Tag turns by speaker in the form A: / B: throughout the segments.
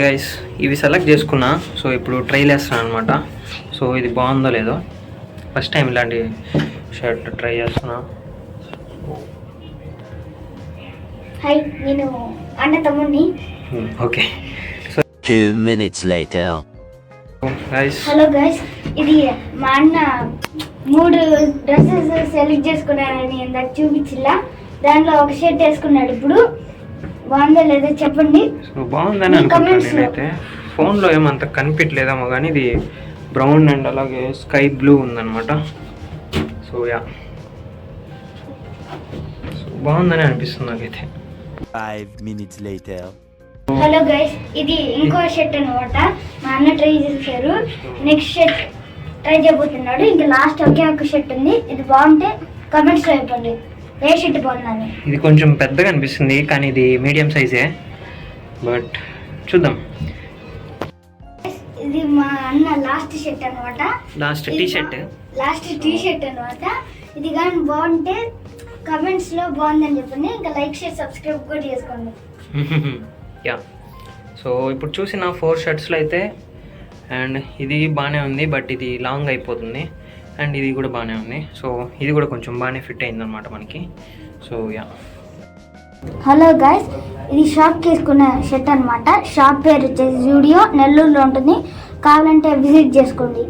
A: Guys ఇవి select చేసుకున్నా. So ఇప్పుడు ట్రైల్ వేస్తాను అనమాట. సో ఇది బాగుందో లేదో, ఫస్ట్ టైం ఇలాంటి షర్ట్ ట్రై చేస్తున్నా.
B: హాయ్, నేను అన్న తమ్ముడిని.
A: Okay. So
C: 2 minutes later.
A: Guys
B: hello guys, ఇది మా అన్న 3 డ్రెస్సెస్ సెలెక్ట్ చేసుకున్నానని ఇందాక చూపించిలా. దాంట్లో ఒక షర్ట్ వేసుకున్నాడు. ఇప్పుడు బాగుందో లేదో చెప్పండి.
A: సో బాగుందని అనుకుంటున్నాను నేనైతే. ఫోన్లో ఏమంత కనిపించలేదేమో కానీ ఇది బ్రౌన్ అండ్ అలాగే స్కై బ్లూ ఉందన్నమాట. సో యా, సో బాగుందని అనిపిస్తుంది నాకైతే.
C: 5 minutes later.
B: హలో గైస్, ఇది ఇంకో షర్ట్ అనమాట. మా అన్న ట్రై చేశారు. నెక్స్ట్ షర్ట్ ట్రై చేయబోతున్నాడు. ఇంకా లాస్ట్ ఒకే ఒక షర్ట్ ఉంది. ఇది బాగుంటే కమెంట్స్ లో చెప్పండి ఏ షర్ట్ బాగుందని.
A: ఇది కొంచెం పెద్దగా అనిపిస్తుంది కానీ ఇది మీడియం సైజే, బట్ చూద్దాం.
B: ఇది మా అన్న లాస్ట్ షర్ట్ అనమాట.
A: లాస్ట్ టీ షర్ట్
B: అనమాట. ఇది కానీ బాగుంటే కమెంట్స్ లో బాగుందని చెప్పండి. ఇంకా లైక్ షేర్ సబ్స్క్రైబ్ కూడా చేసుకోండి.
A: యా, సో ఇప్పుడు చూసిన 4 షర్ట్స్లో అయితే అండ్ ఇది బాగానే ఉంది, బట్ ఇది లాంగ్ అయిపోతుంది. అండ్ ఇది కూడా బాగానే ఉంది. సో ఇది కూడా కొంచెం బాగానే ఫిట్ అయిందనమాట మనకి. So yeah.
B: హలో గైస్, ఇది షాప్కి వేసుకున్న షర్ట్ అనమాట. షాప్ పేరు వచ్చేసి జూడియో, నెల్లూరులో ఉంటుంది. కావాలంటే విజిట్ చేసుకోండి.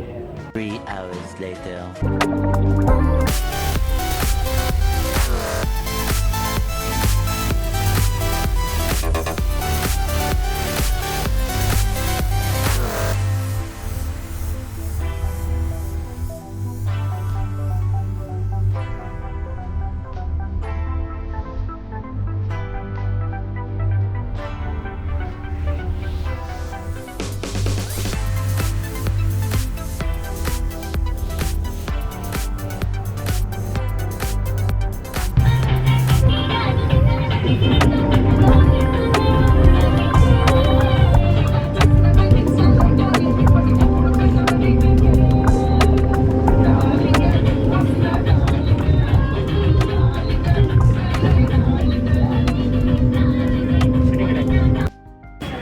C: 3 hours later.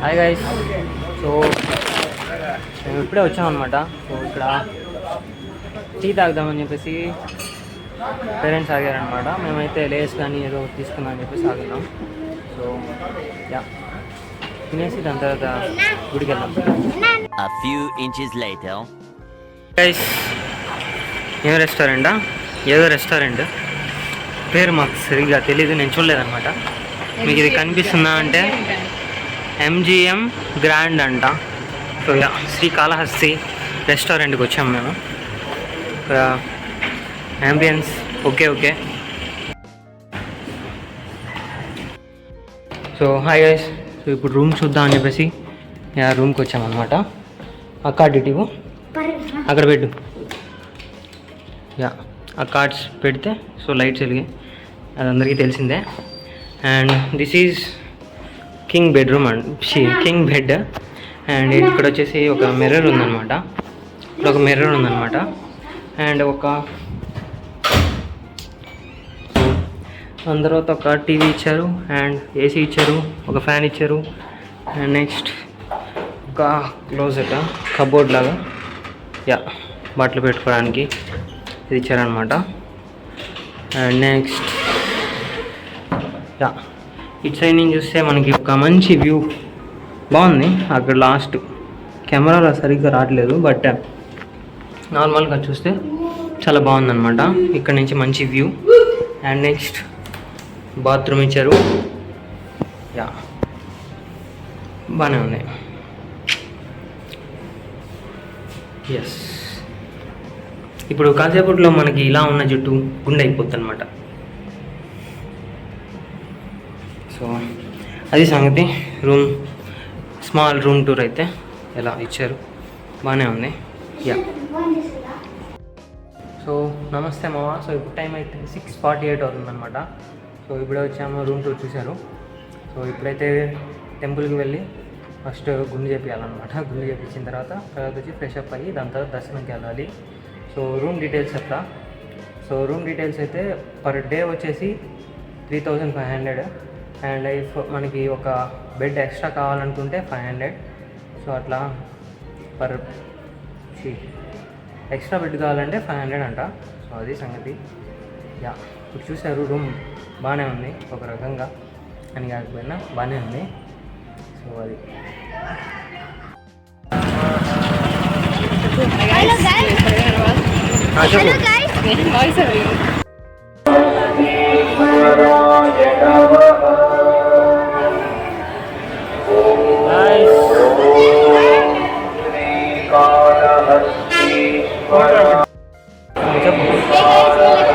A: Hi guys, so మేము ఇప్పుడే వచ్చామన్నమాట. సో ఇక్కడ టీ తాగుదామని చెప్పేసి పేరెంట్స్ ఆగారనమాట. మేమైతే లేస్ కానీ ఏదో తీసుకుందామని చెప్పేసి ఆగున్నాం. సో యా, తినేసి దాని తర్వాత గుడికి వెళ్దాం.
C: A few inches later.
A: Guys, ఏం రెస్టారెంటా? ఏదో రెస్టారెంట్ పేరు మాకు సరిగ్గా తెలీదు, నేను చూడలేదన్నమాట. మీకు ఇది కనిపిస్తుందా అంటే MGM గ్రాండ్ అంట. సో యా, శ్రీకాళహస్తి రెస్టారెంట్కి వచ్చాము మేము. ఇక్కడ ambience okay. So hi guys, so ఇప్పుడు రూమ్ చూద్దాం అని చెప్పేసి యా రూమ్కి వచ్చామన్నమాట. ఆ కార్డ్ ఇటు అక్కడ పెట్టు. యా, ఆ కార్డ్స్ పెడితే సో లైట్స్ వెలిగాయి, అది అందరికీ తెలిసిందే. And this is king bedroom and king bed. And ఇక్కడ వచ్చేసి ఒక మిర్రర్ ఉందన్నమాట. అండ్ దాని తర్వాత ఒక టీవీ ఇచ్చారు, అండ్ ఏసీ ఇచ్చారు, ఒక ఫ్యాన్ ఇచ్చారు. అండ్ నెక్స్ట్ ఒక క్లోజెట్ కబోర్డ్ లాగా, యా బట్టలు పెట్టుకోవడానికి ఇది ఇచ్చారనమాట. అండ్ నెక్స్ట్ యా, ఇటు సైడ్ నుంచి చూస్తే మనకి ఒక మంచి వ్యూ బాగుంది. అక్కడ లాస్ట్ కెమెరాలో సరిగ్గా రావట్లేదు, బట్ నార్మల్గా చూస్తే చాలా బాగుందన్నమాట. ఇక్కడ నుంచి మంచి వ్యూ. అండ్ నెక్స్ట్ బాత్రూమ్ ఇచ్చారు. యా, బాగానే ఉంది. ఎస్, ఇప్పుడు కాసేపట్లో మనకి ఇలా ఉన్న జుట్టు గుండె అయిపోద్ది అనమాట. సో అది సంగతి. స్మాల్ రూమ్ టూర్ అయితే ఎలా ఇచ్చారు, బాగానే ఉంది. యా, సో నమస్తే మామ. సో ఇప్పుడు టైం అయితే 6:48 అవుతుందన్నమాట. సో ఇప్పుడే వచ్చాము, రూమ్ టూర్ చూశారు. సో ఇప్పుడైతే టెంపుల్కి వెళ్ళి ఫస్ట్ గుండు చేపించాలన్నమాట. గుండు చేపించిన తర్వాత వచ్చి ఫ్రెష్ అప్ అయ్యి దాని తర్వాత దర్శనంకి వెళ్ళాలి. సో రూమ్ డీటెయిల్స్ చెప్తా. సో రూమ్ డీటెయిల్స్ అయితే పర్ డే వచ్చేసి 3,500. అండ్ ఇఫ్ మనకి ఒక బెడ్ ఎక్స్ట్రా కావాలనుకుంటే 500. సో అట్లా పర్ ఎక్స్ట్రా బెడ్ కావాలంటే 500 అంట. సో అది సంగతి. యా ఇప్పుడు చూసారు రూమ్ బాగానే ఉంది, ఒక రకంగా అని కాకపోయినా బాగానే ఉంది. సో అది
B: హలో గైస్ హలో గైస్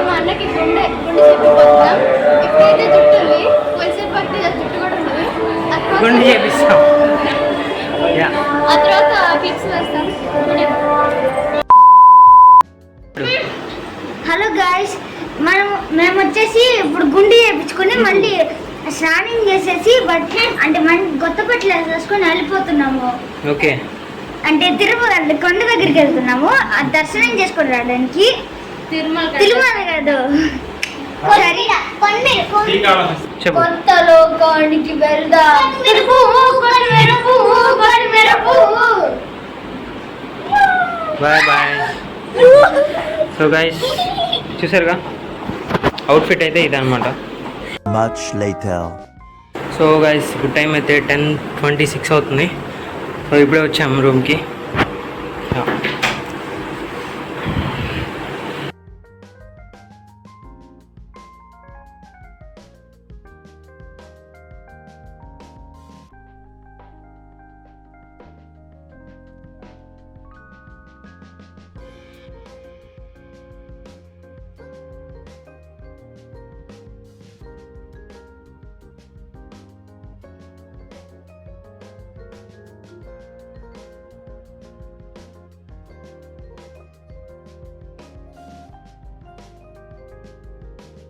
B: మా అన్నకి గుండె చెప్పిపోతున్నాం. ఇప్పుడైతే జుట్టు ఉంది, కొద్దిసేపు పట్టి జుట్టు కూడా ఉంది.
A: గుండు చేపిస్తాం. యా
B: ఆ తర్వాత క్లిప్స్ వేస్తాం. హలో గాయస్, మేము వచ్చేసి ఇప్పుడు గుండు చేయించుకొని మళ్ళీ స్నానం చేసేసి అంటే మన కొత్త బట్టలు వేసుకొని వెళ్ళిపోతున్నాము.
A: ఓకే,
B: అంటే తిరుమల కొండ దగ్గరికి వెళ్తున్నాము, ఆ దర్శనం చేసుకొని రావడానికి. తిరుమల కాదు,
A: చెప్పు.
B: కొత్త లోకానికి వెళ్దాం.
A: Bye bye. సో గైస్ చూసారుగా అవుట్ఫిట్ అయితే ఇదన్నమాట.
C: Much later.
A: సో గైస్ ఇప్పుడు టైం అయితే 10:26 అవుతుంది. సో ఇప్పుడే వచ్చాము రూమ్కి.